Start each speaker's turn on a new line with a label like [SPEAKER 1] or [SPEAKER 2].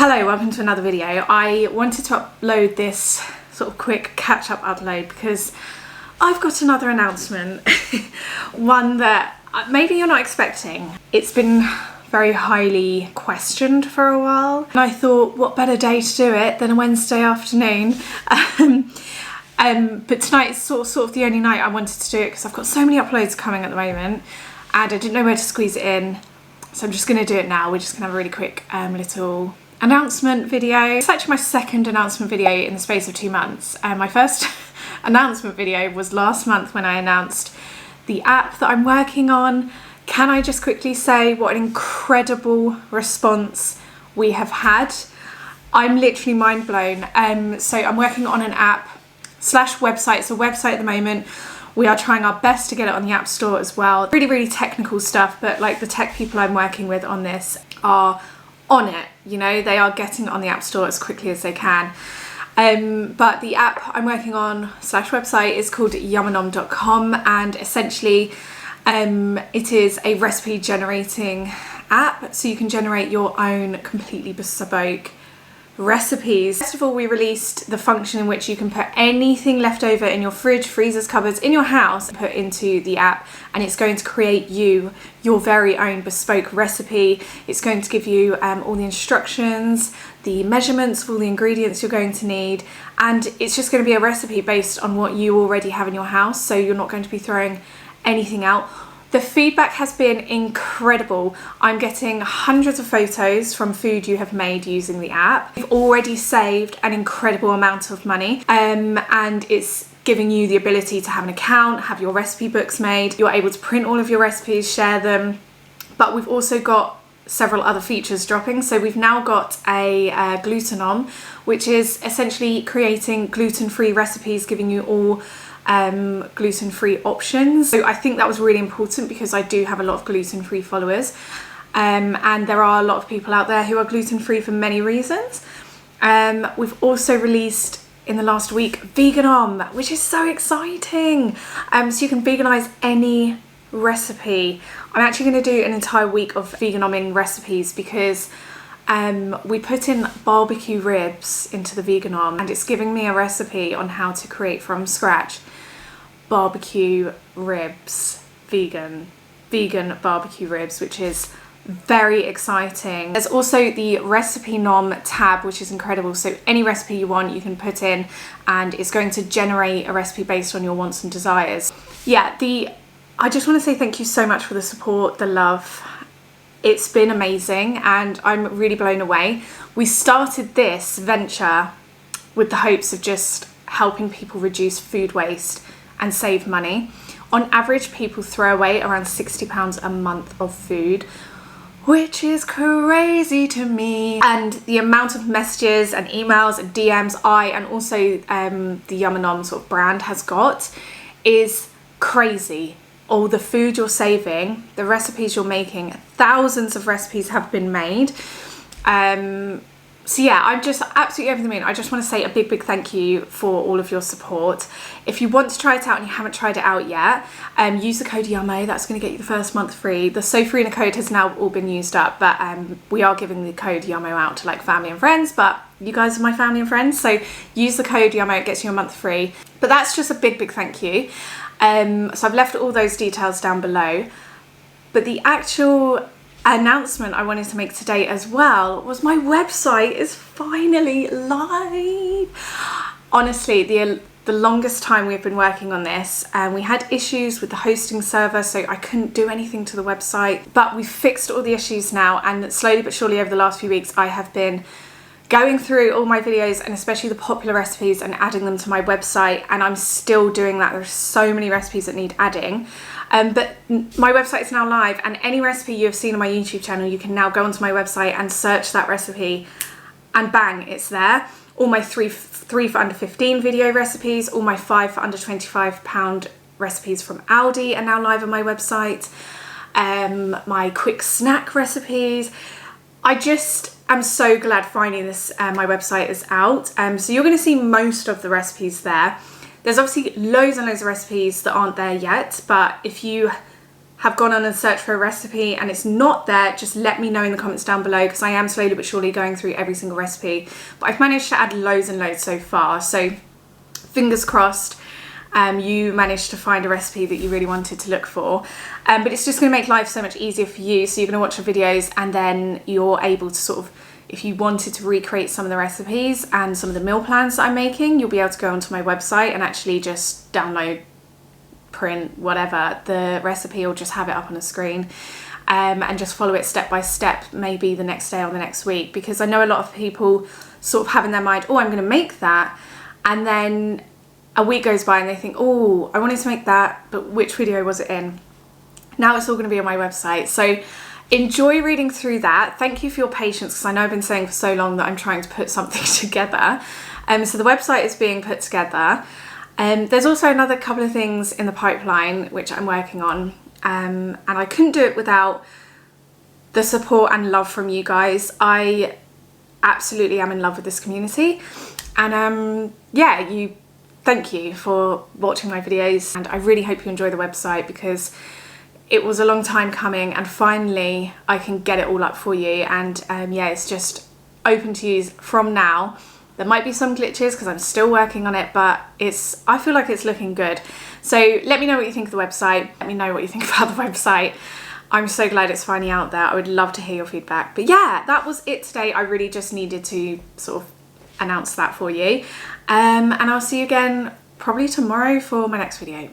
[SPEAKER 1] Hello, welcome to another video. I wanted to upload this sort of quick catch-up upload because I've got another announcement. One that maybe you're not expecting. It's been very highly questioned for a while, and I thought what better day to do it than a Wednesday afternoon. But tonight is sort of the only night I wanted to do it because I've got so many uploads coming at the moment and I didn't know where to squeeze it in. So I'm just going to do it now. We're just going to have a really quick little announcement video. It's actually my second announcement video in the space of 2 months. My first announcement video was last month when I announced the app that I'm working on. Can I just quickly say what an incredible response we have had? I'm literally mind blown. So I'm working on an app / website. It's a website at the moment. We are trying our best to get it on the App Store as well. Really technical stuff, but like the tech people I'm working with on this are on it, you know, they are getting it on the App Store as quickly as they can. But the app I'm working on / website is called YUMMO.com, and essentially it is a recipe generating app, so you can generate your own completely bespoke recipes. First of all, we released the function in which you can put anything left over in your fridge, freezers, cupboards in your house, put into the app, and it's going to create you your very own bespoke recipe. It's going to give you all the instructions, the measurements of all the ingredients you're going to need, and it's just going to be a recipe based on what you already have in your house, so you're not going to be throwing anything out. The feedback has been incredible. I'm getting hundreds of photos from food you have made using the app. You've already saved an incredible amount of money, and it's giving you the ability to have an account, have your recipe books made. You're able to print all of your recipes, share them, but we've also got several other features dropping. So we've now got a glutenom, which is essentially creating gluten-free recipes, giving you all gluten-free options. So I think that was really important because I do have a lot of gluten-free followers, and there are a lot of people out there who are gluten-free for many reasons. We've also released in the last week veganom, which is so exciting. So you can veganize any recipe. I'm actually going to do an entire week of veganoming recipes because we put in barbecue ribs into the veganom, and it's giving me a recipe on how to create from scratch barbecue ribs, vegan barbecue ribs, which is very exciting. There's also the recipe nom tab, which is incredible. So any recipe you want, you can put in, and it's going to generate a recipe based on your wants and desires. Yeah, I just want to say thank you so much for the support, the love. It's been amazing, and I'm really blown away. We started this venture with the hopes of just helping people reduce food waste and save money. On average, people throw away around £60 a month of food, which is crazy to me. And the amount of messages and emails and DMs and also the YUMMO sort of brand has got is crazy. All the food you're saving, the recipes you're making, thousands of recipes have been made. So yeah, I'm just absolutely over the moon. I just want to say a big thank you for all of your support. If you want to try it out and you haven't tried it out yet, use the code YUMMO. That's going to get you the first month free. The So Free code has now all been used up, but we are giving the code YUMMO out to like family and friends, but you guys are my family and friends, so use the code YUMMO, it gets you a month free. But that's just a big thank you. So I've left all those details down below, but the actual announcement I wanted to make today as well was my website is finally live. Honestly, the longest time we've been working on this, and we had issues with the hosting server, so I couldn't do anything to the website, but we've fixed all the issues now, and slowly but surely over the last few weeks I have been going through all my videos, and especially the popular recipes, and adding them to my website, and I'm still doing that. There's so many recipes that need adding, but my website is now live, and any recipe you have seen on my YouTube channel, you can now go onto my website and search that recipe, and bang, it's there. All my three for under 15 video recipes, all my 5 for under £25 recipes from Aldi are now live on my website. My quick snack recipes. I'm so glad finally this my website is out. So you're going to see most of the recipes there. There's obviously loads and loads of recipes that aren't there yet, but if you have gone on and searched for a recipe and it's not there, just let me know in the comments down below, because I am slowly but surely going through every single recipe. But I've managed to add loads and loads so far, so fingers crossed you managed to find a recipe that you really wanted to look for. But it's just going to make life so much easier for you. So you're going to watch the videos and then you're able to sort of, if you wanted to recreate some of the recipes and some of the meal plans that I'm making, you'll be able to go onto my website and actually just download, print, whatever, the recipe, or just have it up on a screen. And just follow it step by step, maybe the next day or the next week, because I know a lot of people sort of have in their mind, oh, I'm going to make that, and then a week goes by and they think, oh, I wanted to make that, but which video was it in? Now it's all going to be on my website. So enjoy reading through that. Thank you for your patience, because I know I've been saying for so long that I'm trying to put something together. So the website is being put together. There's also another couple of things in the pipeline which I'm working on. And I couldn't do it without the support and love from you guys. I absolutely am in love with this community. And yeah, thank you for watching my videos, and I really hope you enjoy the website, because it was a long time coming and finally I can get it all up for you. And yeah, it's just open to use from now. There might be some glitches because I'm still working on it, but I feel like it's looking good. So let me know what you think of the website. Let me know what you think about the website. I'm so glad it's finally out there. I would love to hear your feedback. But yeah, that was it today. I really just needed to sort of announce that for you. And I'll see you again probably tomorrow for my next video.